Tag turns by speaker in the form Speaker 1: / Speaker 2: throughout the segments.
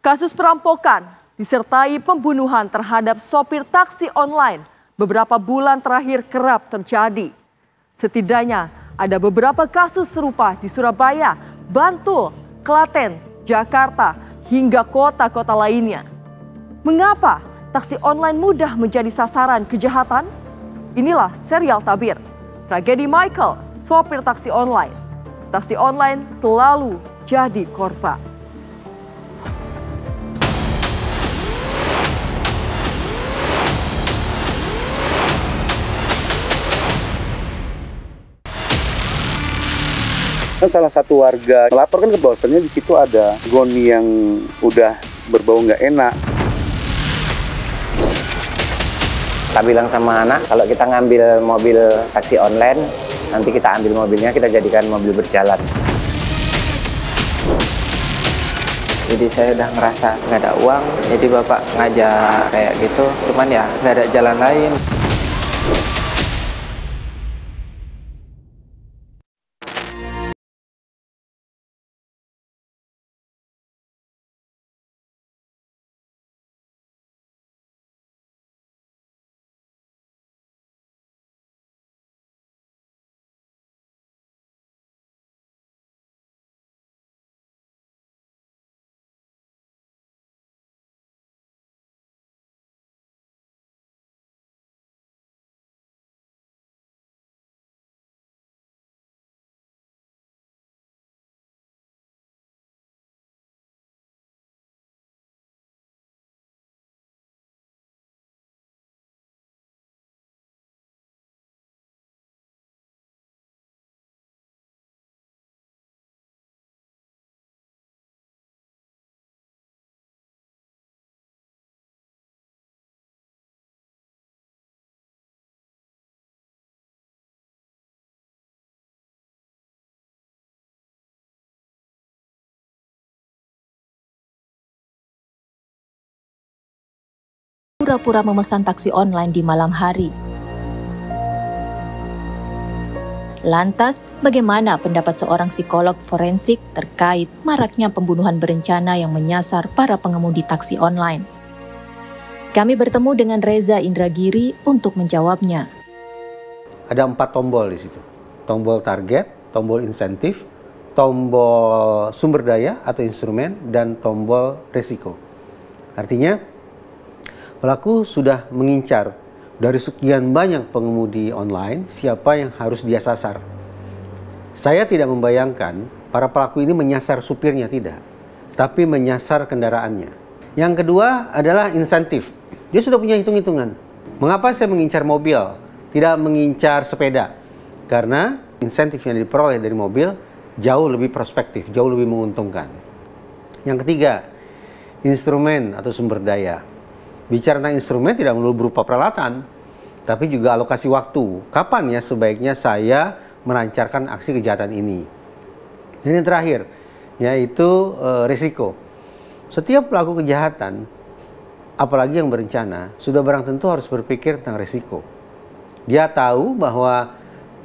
Speaker 1: Kasus perampokan disertai pembunuhan terhadap sopir taksi online beberapa bulan terakhir kerap terjadi. Setidaknya ada beberapa kasus serupa di Surabaya, Bantul, Klaten, Jakarta, hingga kota-kota lainnya. Mengapa taksi online mudah menjadi sasaran kejahatan? Inilah serial tabir. Tragedi Michael, sopir taksi online. Taksi online selalu jadi korban.
Speaker 2: Salah satu warga melaporkan ke bahwasannya di situ ada goni yang udah berbau nggak enak.
Speaker 3: Kita bilang sama anak, kalau kita ngambil mobil taksi online, nanti kita ambil mobilnya, kita jadikan mobil berjalan. Jadi saya udah ngerasa nggak ada uang, jadi bapak ngajak kayak gitu, cuman ya nggak ada jalan lain.
Speaker 4: Pura-pura memesan taksi online di malam hari. Lantas, bagaimana pendapat seorang psikolog forensik terkait maraknya pembunuhan berencana yang menyasar para pengemudi taksi online? Kami bertemu dengan Reza Indragiri untuk menjawabnya.
Speaker 5: Ada 4 tombol di situ. Tombol target, tombol insentif, tombol sumber daya atau instrumen, dan tombol risiko. Artinya, pelaku sudah mengincar dari sekian banyak pengemudi online siapa yang harus dia sasar. Saya tidak membayangkan para pelaku ini menyasar supirnya, tidak, tapi menyasar kendaraannya. Yang kedua adalah insentif. Dia sudah punya hitung-hitungan. Mengapa saya mengincar mobil, tidak mengincar sepeda? Karena insentif yang diperoleh dari mobil jauh lebih prospektif, jauh lebih menguntungkan. Yang ketiga, instrumen atau sumber daya. Bicara tentang instrumen tidak melulu berupa peralatan, tapi juga alokasi waktu. Kapan ya sebaiknya saya melancarkan aksi kejahatan ini? Dan yang terakhir, yaitu risiko. Setiap pelaku kejahatan, apalagi yang berencana, sudah barang tentu harus berpikir tentang risiko. Dia tahu bahwa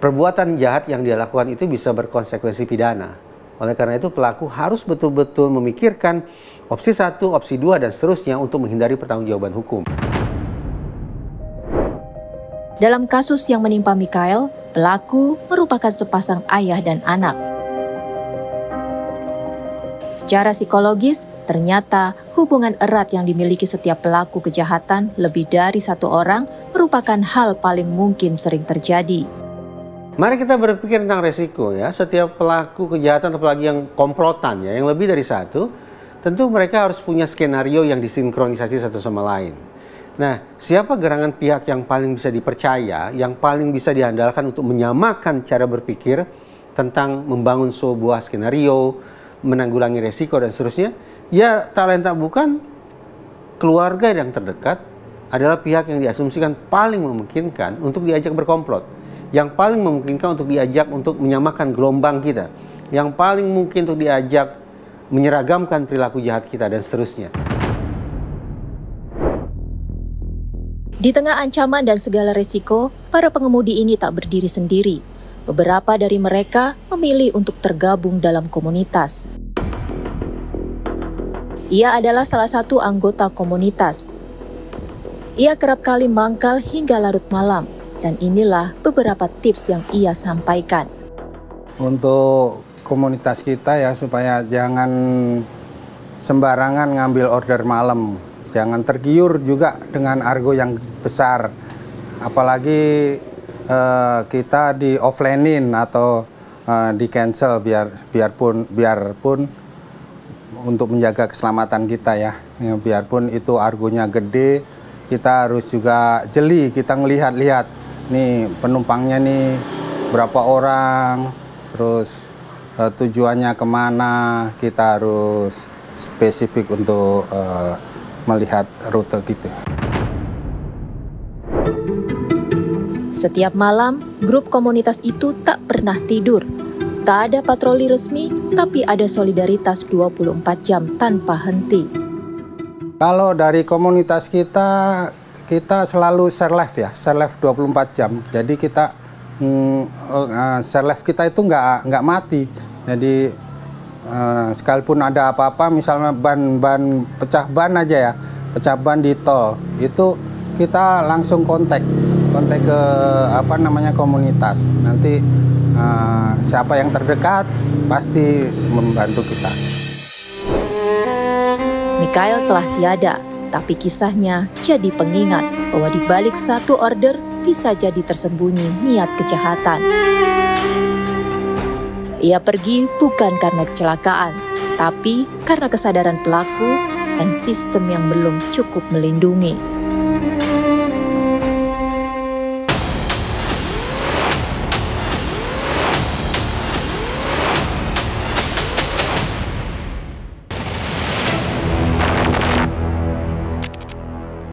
Speaker 5: perbuatan jahat yang dia lakukan itu bisa berkonsekuensi pidana. Oleh karena itu pelaku harus betul-betul memikirkan opsi 1, opsi 2, dan seterusnya untuk menghindari pertanggungjawaban hukum.
Speaker 4: Dalam kasus yang menimpa Michael, pelaku merupakan sepasang ayah dan anak. Secara psikologis, ternyata hubungan erat yang dimiliki setiap pelaku kejahatan lebih dari 1 orang merupakan hal paling mungkin sering terjadi.
Speaker 5: Mari kita berpikir tentang resiko ya. Setiap pelaku kejahatan, apalagi yang komplotan ya, yang lebih dari 1, tentu mereka harus punya skenario yang disinkronisasi satu sama lain. Nah, siapa gerangan pihak yang paling bisa dipercaya, yang paling bisa diandalkan untuk menyamakan cara berpikir tentang membangun sebuah skenario, menanggulangi resiko dan seterusnya? Ya, tak lain tak bukan keluarga yang terdekat adalah pihak yang diasumsikan paling memungkinkan untuk diajak berkomplot. Yang paling memungkinkan untuk diajak untuk menyamakan gelombang kita, yang paling mungkin untuk diajak menyeragamkan perilaku jahat kita, dan seterusnya.
Speaker 4: Di tengah ancaman dan segala risiko, para pengemudi ini tak berdiri sendiri. Beberapa dari mereka memilih untuk tergabung dalam komunitas. Ia adalah salah satu anggota komunitas. Ia kerap kali mangkal hingga larut malam, dan inilah beberapa tips yang ia sampaikan.
Speaker 6: Untuk komunitas kita ya, supaya jangan sembarangan ngambil order malam. Jangan tergiur juga dengan argo yang besar. Apalagi kita di offline-in atau di cancel biarpun untuk menjaga keselamatan kita ya. Biarpun itu argonya gede, kita harus juga jeli, kita ngelihat-lihat nih penumpangnya nih berapa orang, terus tujuannya kemana, kita harus spesifik untuk melihat rute gitu.
Speaker 4: Setiap malam, grup komunitas itu tak pernah tidur. Tak ada patroli resmi, tapi ada solidaritas 24 jam tanpa henti.
Speaker 6: Kalau dari komunitas kita selalu share live ya, share live 24 jam. Jadi kita share live kita itu nggak mati. Jadi sekalipun ada apa-apa, misalnya ban pecah ban aja ya, pecah ban di tol, itu kita langsung kontak ke komunitas. Nanti siapa yang terdekat pasti membantu kita.
Speaker 4: Mikhail telah tiada, tapi kisahnya jadi pengingat bahwa di balik satu order bisa jadi tersembunyi niat kejahatan. Ia pergi bukan karena kecelakaan, tapi karena kesadaran pelaku dan sistem yang belum cukup melindungi.